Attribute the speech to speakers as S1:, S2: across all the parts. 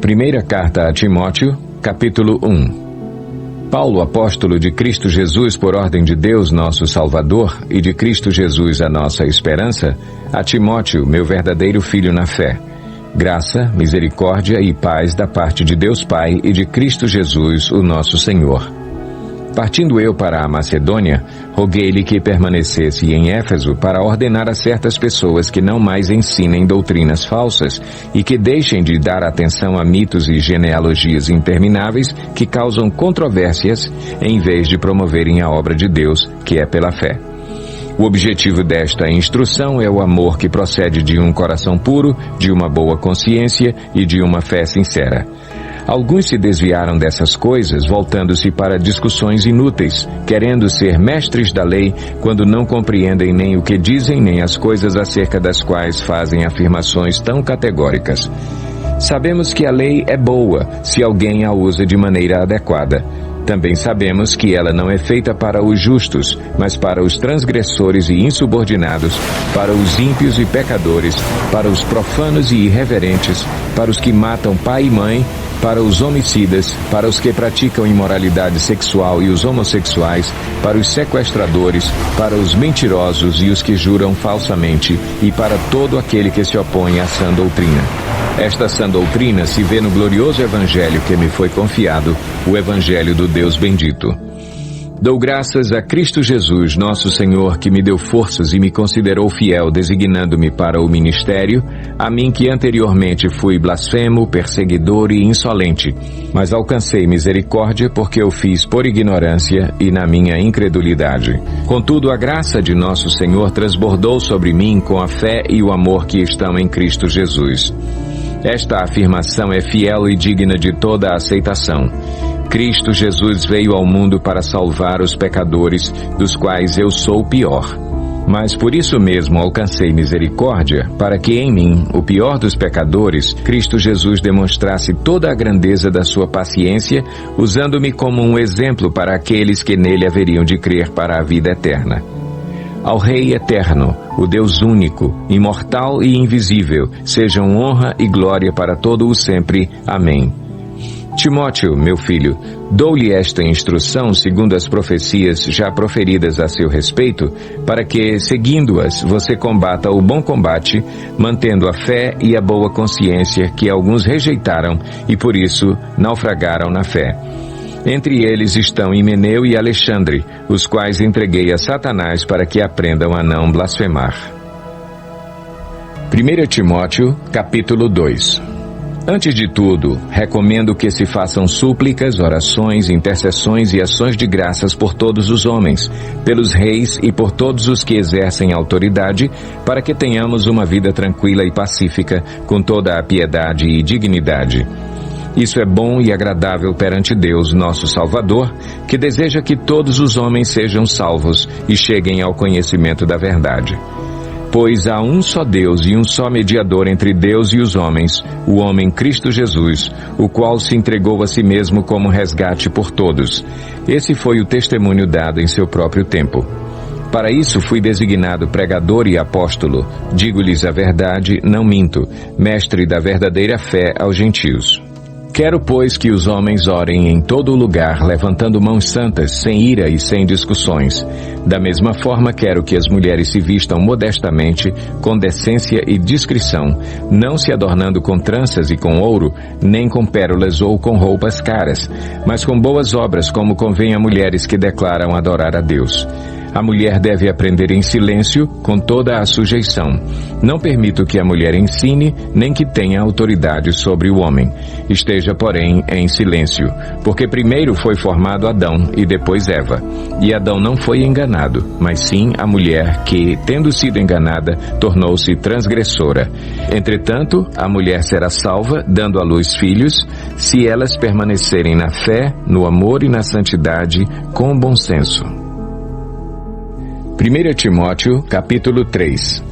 S1: Primeira carta a Timóteo, capítulo 1. Paulo, apóstolo de Cristo Jesus por ordem de Deus, nosso Salvador, e de Cristo Jesus, a nossa esperança, a Timóteo, meu verdadeiro filho na fé. Graça, misericórdia e paz da parte de Deus Pai e de Cristo Jesus, o nosso Senhor. Partindo eu para a Macedônia, roguei-lhe que permanecesse em Éfeso para ordenar a certas pessoas que não mais ensinem doutrinas falsas e que deixem de dar atenção a mitos e genealogias intermináveis que causam controvérsias, em vez de promoverem a obra de Deus, que é pela fé. O objetivo desta instrução é o amor que procede de um coração puro, de uma boa consciência e de uma fé sincera. Alguns se desviaram dessas coisas, voltando-se para discussões inúteis, querendo ser mestres da lei, quando não compreendem nem o que dizem, nem as coisas acerca das quais fazem afirmações tão categóricas. Sabemos que a lei é boa, se alguém a usa de maneira adequada. Também sabemos que ela não é feita para os justos, mas para os transgressores e insubordinados, para os ímpios e pecadores, para os profanos e irreverentes, para os que matam pai e mãe, para os homicidas, para os que praticam imoralidade sexual e os homossexuais, para os sequestradores, para os mentirosos e os que juram falsamente, e para todo aquele que se opõe à sã doutrina. Esta sã doutrina se vê no glorioso Evangelho que me foi confiado, o Evangelho do Deus bendito. Dou graças a Cristo Jesus, nosso Senhor, que me deu forças e me considerou fiel, designando-me para o ministério, a mim que anteriormente fui blasfemo, perseguidor e insolente, mas alcancei misericórdia porque eu fiz por ignorância e na minha incredulidade. Contudo, a graça de nosso Senhor transbordou sobre mim com a fé e o amor que estão em Cristo Jesus. Esta afirmação é fiel e digna de toda a aceitação. Cristo Jesus veio ao mundo para salvar os pecadores, dos quais eu sou o pior. Mas por isso mesmo alcancei misericórdia, para que em mim, o pior dos pecadores, Cristo Jesus demonstrasse toda a grandeza da sua paciência, usando-me como um exemplo para aqueles que nele haveriam de crer para a vida eterna. Ao Rei eterno, o Deus único, imortal e invisível, sejam honra e glória para todo o sempre. Amém. Timóteo, meu filho, dou-lhe esta instrução segundo as profecias já proferidas a seu respeito, para que, seguindo-as, você combata o bom combate, mantendo a fé e a boa consciência que alguns rejeitaram e por isso naufragaram na fé. Entre eles estão Himeneu e Alexandre, os quais entreguei a Satanás para que aprendam a não blasfemar. 1 Timóteo, capítulo 2. Antes de tudo, recomendo que se façam súplicas, orações, intercessões e ações de graças por todos os homens, pelos reis e por todos os que exercem autoridade, para que tenhamos uma vida tranquila e pacífica, com toda a piedade e dignidade. Isso é bom e agradável perante Deus, nosso Salvador, que deseja que todos os homens sejam salvos e cheguem ao conhecimento da verdade. Pois há um só Deus e um só mediador entre Deus e os homens, o homem Cristo Jesus, o qual se entregou a si mesmo como resgate por todos. Esse foi o testemunho dado em seu próprio tempo. Para isso fui designado pregador e apóstolo, digo-lhes a verdade, não minto, mestre da verdadeira fé aos gentios. Quero, pois, que os homens orem em todo lugar, levantando mãos santas, sem ira e sem discussões. Da mesma forma, quero que as mulheres se vistam modestamente, com decência e discrição, não se adornando com tranças e com ouro, nem com pérolas ou com roupas caras, mas com boas obras, como convém a mulheres que declaram adorar a Deus. A mulher deve aprender em silêncio, com toda a sujeição. Não permito que a mulher ensine, nem que tenha autoridade sobre o homem. Esteja, porém, em silêncio, porque primeiro foi formado Adão e depois Eva. E Adão não foi enganado, mas sim a mulher que, tendo sido enganada, tornou-se transgressora. Entretanto, a mulher será salva, dando à luz filhos, se elas permanecerem na fé, no amor e na santidade, com bom senso. 1 Timóteo, capítulo 3.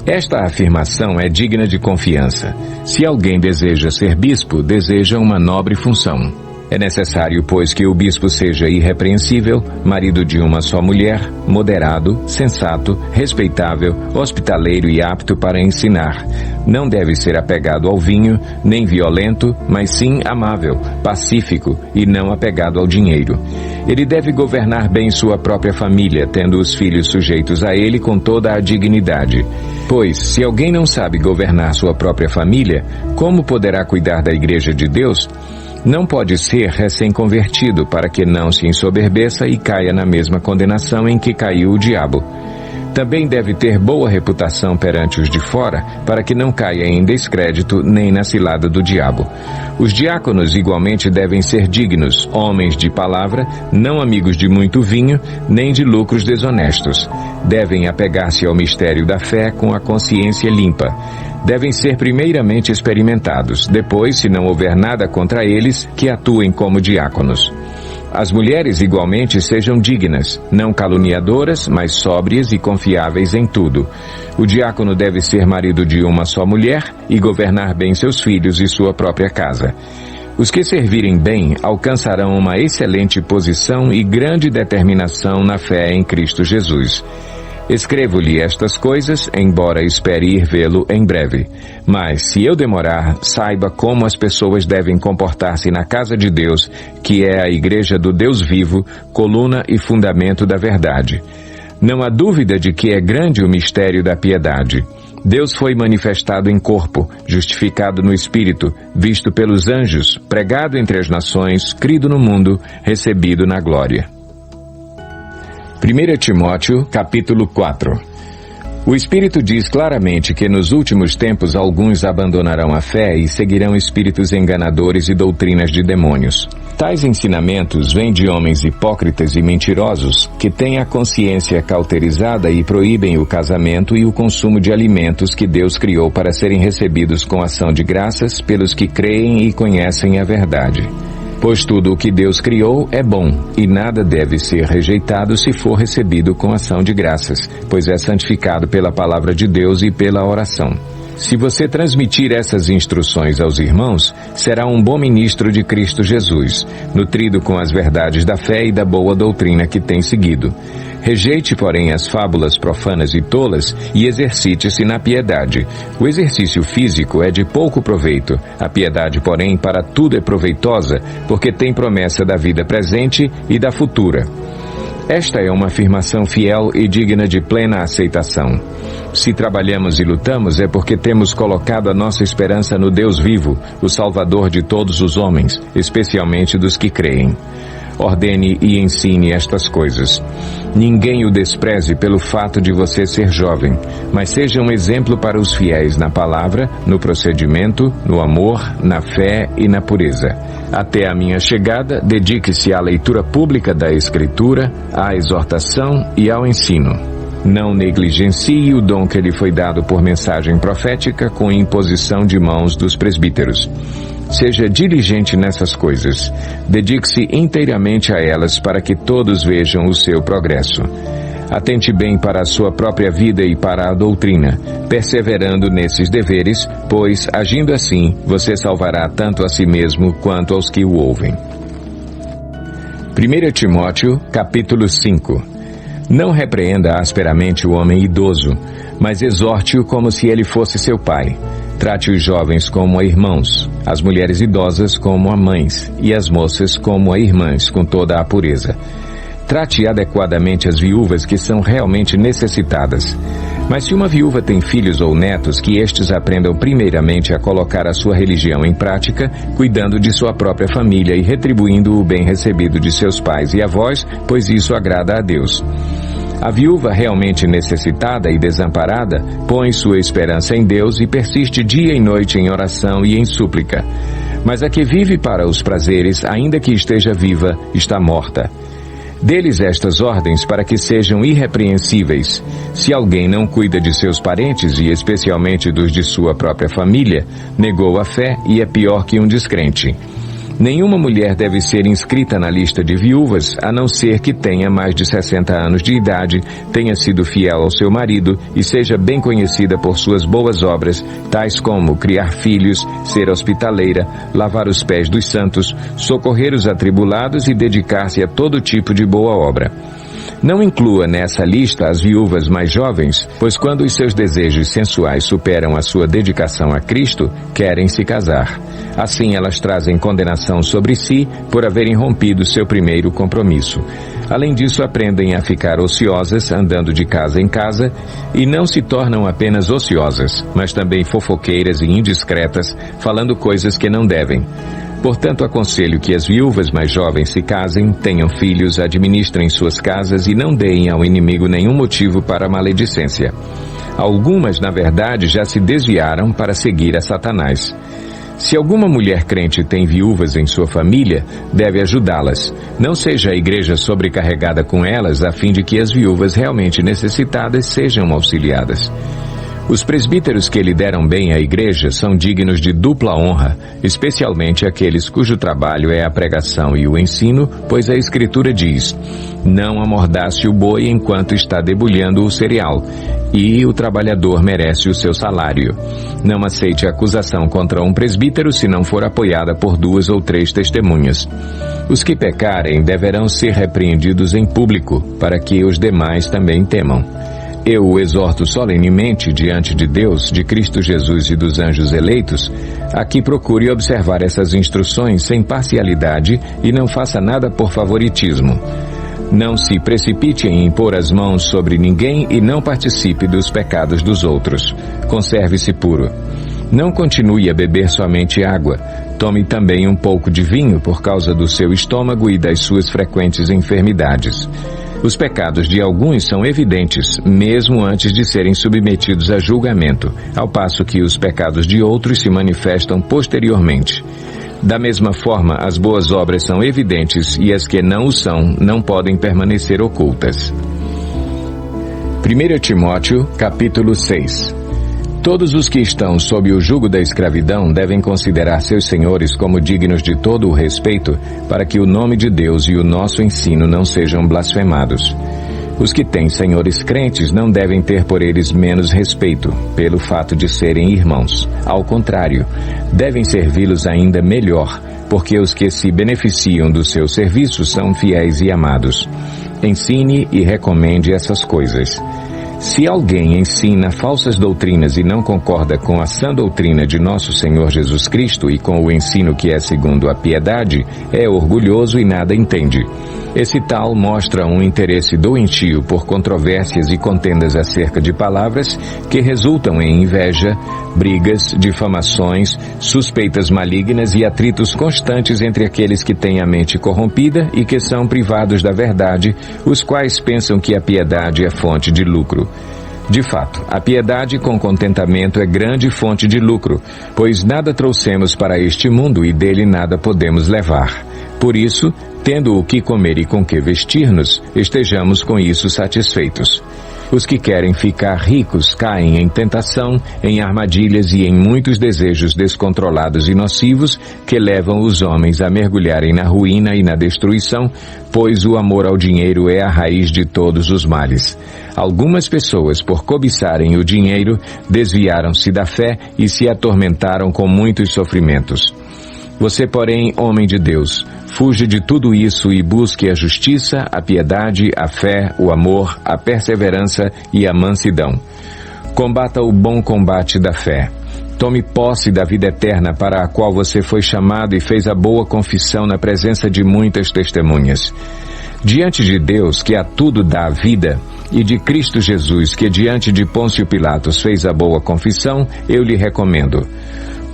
S1: Esta afirmação é digna de confiança. Se alguém deseja ser bispo, deseja uma nobre função. É necessário, pois, que o bispo seja irrepreensível, marido de uma só mulher, moderado, sensato, respeitável, hospitaleiro e apto para ensinar. Não deve ser apegado ao vinho, nem violento, mas sim amável, pacífico e não apegado ao dinheiro. Ele deve governar bem sua própria família, tendo os filhos sujeitos a ele com toda a dignidade. Pois, se alguém não sabe governar sua própria família, como poderá cuidar da Igreja de Deus? Não pode ser recém-convertido para que não se ensoberbeça e caia na mesma condenação em que caiu o diabo. Também deve ter boa reputação perante os de fora, para que não caia em descrédito nem na cilada do diabo. Os diáconos igualmente devem ser dignos, homens de palavra, não amigos de muito vinho, nem de lucros desonestos. Devem apegar-se ao mistério da fé com a consciência limpa. Devem ser primeiramente experimentados, depois, se não houver nada contra eles, que atuem como diáconos. As mulheres igualmente sejam dignas, não caluniadoras, mas sóbrias e confiáveis em tudo. O diácono deve ser marido de uma só mulher e governar bem seus filhos e sua própria casa. Os que servirem bem alcançarão uma excelente posição e grande determinação na fé em Cristo Jesus. Escrevo-lhe estas coisas, embora espere ir vê-lo em breve. Mas, se eu demorar, saiba como as pessoas devem comportar-se na casa de Deus, que é a igreja do Deus vivo, coluna e fundamento da verdade. Não há dúvida de que é grande o mistério da piedade. Deus foi manifestado em corpo, justificado no Espírito, visto pelos anjos, pregado entre as nações, crido no mundo, recebido na glória. 1 Timóteo, capítulo 4. O Espírito diz claramente que nos últimos tempos alguns abandonarão a fé e seguirão espíritos enganadores e doutrinas de demônios. Tais ensinamentos vêm de homens hipócritas e mentirosos que têm a consciência cauterizada e proíbem o casamento e o consumo de alimentos que Deus criou para serem recebidos com ação de graças pelos que creem e conhecem a verdade. Pois tudo o que Deus criou é bom, e nada deve ser rejeitado se for recebido com ação de graças, pois é santificado pela palavra de Deus e pela oração. Se você transmitir essas instruções aos irmãos, será um bom ministro de Cristo Jesus, nutrido com as verdades da fé e da boa doutrina que tem seguido. Rejeite, porém, as fábulas profanas e tolas e exercite-se na piedade. O exercício físico é de pouco proveito. A piedade, porém, para tudo é proveitosa, porque tem promessa da vida presente e da futura. Esta é uma afirmação fiel e digna de plena aceitação. Se trabalhamos e lutamos é porque temos colocado a nossa esperança no Deus vivo, o Salvador de todos os homens, especialmente dos que creem. Ordene e ensine estas coisas. Ninguém o despreze pelo fato de você ser jovem, mas seja um exemplo para os fiéis na palavra, no procedimento, no amor, na fé e na pureza. Até a minha chegada, dedique-se à leitura pública da Escritura, à exortação e ao ensino. Não negligencie o dom que lhe foi dado por mensagem profética com imposição de mãos dos presbíteros. Seja diligente nessas coisas. Dedique-se inteiramente a elas para que todos vejam o seu progresso. Atente bem para a sua própria vida e para a doutrina, perseverando nesses deveres, pois, agindo assim, você salvará tanto a si mesmo quanto aos que o ouvem. 1 Timóteo, capítulo 5. Não repreenda asperamente o homem idoso, mas exorte-o como se ele fosse seu pai. Trate os jovens como a irmãos, as mulheres idosas como a mães, e as moças como a irmãs, com toda a pureza. Trate adequadamente as viúvas que são realmente necessitadas. Mas se uma viúva tem filhos ou netos, que estes aprendam primeiramente a colocar a sua religião em prática, cuidando de sua própria família e retribuindo o bem recebido de seus pais e avós, pois isso agrada a Deus. A viúva realmente necessitada e desamparada põe sua esperança em Deus e persiste dia e noite em oração e em súplica. Mas a que vive para os prazeres, ainda que esteja viva, está morta. Dê-lhes estas ordens para que sejam irrepreensíveis. Se alguém não cuida de seus parentes, e especialmente dos de sua própria família, negou a fé e é pior que um descrente. Nenhuma mulher deve ser inscrita na lista de viúvas, a não ser que tenha mais de 60 anos de idade, tenha sido fiel ao seu marido e seja bem conhecida por suas boas obras, tais como criar filhos, ser hospitaleira, lavar os pés dos santos, socorrer os atribulados e dedicar-se a todo tipo de boa obra. Não inclua nessa lista as viúvas mais jovens, pois quando os seus desejos sensuais superam a sua dedicação a Cristo, querem se casar. Assim elas trazem condenação sobre si por haverem rompido seu primeiro compromisso. Além disso, aprendem a ficar ociosas, andando de casa em casa, e não se tornam apenas ociosas, mas também fofoqueiras e indiscretas, falando coisas que não devem. Portanto, aconselho que as viúvas mais jovens se casem, tenham filhos, administrem suas casas e não deem ao inimigo nenhum motivo para a maledicência. Algumas, na verdade, já se desviaram para seguir a Satanás. Se alguma mulher crente tem viúvas em sua família, deve ajudá-las. Não seja a igreja sobrecarregada com elas, a fim de que as viúvas realmente necessitadas sejam auxiliadas. Os presbíteros que lideram bem a igreja são dignos de dupla honra, especialmente aqueles cujo trabalho é a pregação e o ensino, pois a Escritura diz: não amordace o boi enquanto está debulhando o cereal, e o trabalhador merece o seu salário. Não aceite acusação contra um presbítero se não for apoiada por 2 ou 3 testemunhas. Os que pecarem deverão ser repreendidos em público, para que os demais também temam. Eu o exorto solenemente diante de Deus, de Cristo Jesus e dos anjos eleitos, a que procure observar essas instruções sem parcialidade e não faça nada por favoritismo. Não se precipite em impor as mãos sobre ninguém e não participe dos pecados dos outros. Conserve-se puro. Não continue a beber somente água. Tome também um pouco de vinho por causa do seu estômago e das suas frequentes enfermidades. Os pecados de alguns são evidentes, mesmo antes de serem submetidos a julgamento, ao passo que os pecados de outros se manifestam posteriormente. Da mesma forma, as boas obras são evidentes e as que não o são não podem permanecer ocultas. 1 Timóteo, capítulo 6. Todos os que estão sob o jugo da escravidão devem considerar seus senhores como dignos de todo o respeito, para que o nome de Deus e o nosso ensino não sejam blasfemados. Os que têm senhores crentes não devem ter por eles menos respeito, pelo fato de serem irmãos. Ao contrário, devem servi-los ainda melhor, porque os que se beneficiam do seu serviço são fiéis e amados. Ensine e recomende essas coisas. Se alguém ensina falsas doutrinas e não concorda com a sã doutrina de nosso Senhor Jesus Cristo e com o ensino que é segundo a piedade, é orgulhoso e nada entende. Esse tal mostra um interesse doentio por controvérsias e contendas acerca de palavras que resultam em inveja, brigas, difamações, suspeitas malignas e atritos constantes entre aqueles que têm a mente corrompida e que são privados da verdade, os quais pensam que a piedade é fonte de lucro. De fato, a piedade com contentamento é grande fonte de lucro, pois nada trouxemos para este mundo e dele nada podemos levar. Por isso, tendo o que comer e com que vestir-nos, estejamos com isso satisfeitos. Os que querem ficar ricos caem em tentação, em armadilhas e em muitos desejos descontrolados e nocivos que levam os homens a mergulharem na ruína e na destruição, pois o amor ao dinheiro é a raiz de todos os males. Algumas pessoas, por cobiçarem o dinheiro, desviaram-se da fé e se atormentaram com muitos sofrimentos. Você, porém, homem de Deus, fuja de tudo isso e busque a justiça, a piedade, a fé, o amor, a perseverança e a mansidão. Combata o bom combate da fé. Tome posse da vida eterna para a qual você foi chamado e fez a boa confissão na presença de muitas testemunhas. Diante de Deus, que a tudo dá vida, e de Cristo Jesus, que diante de Pôncio Pilatos fez a boa confissão, eu lhe recomendo: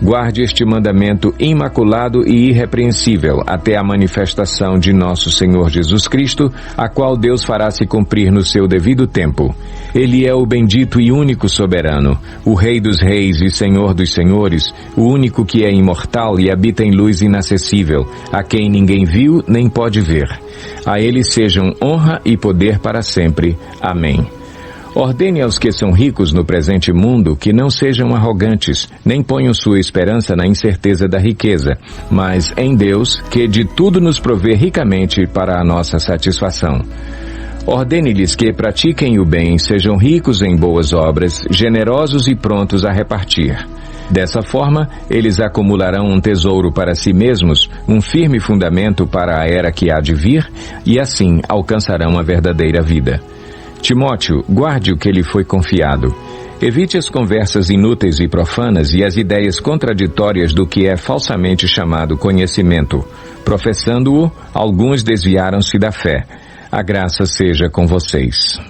S1: guarde este mandamento imaculado e irrepreensível até a manifestação de nosso Senhor Jesus Cristo, a qual Deus fará se cumprir no seu devido tempo. Ele é o bendito e único soberano, o Rei dos reis e Senhor dos senhores, o único que é imortal e habita em luz inacessível, a quem ninguém viu nem pode ver. A ele sejam honra e poder para sempre. Amém. Ordene aos que são ricos no presente mundo que não sejam arrogantes, nem ponham sua esperança na incerteza da riqueza, mas em Deus, que de tudo nos provê ricamente para a nossa satisfação. Ordene-lhes que pratiquem o bem, sejam ricos em boas obras, generosos e prontos a repartir. Dessa forma, eles acumularão um tesouro para si mesmos, um firme fundamento para a era que há de vir, e assim alcançarão a verdadeira vida. Timóteo, guarde o que lhe foi confiado. Evite as conversas inúteis e profanas e as ideias contraditórias do que é falsamente chamado conhecimento. Professando-o, alguns desviaram-se da fé. A graça seja com vocês.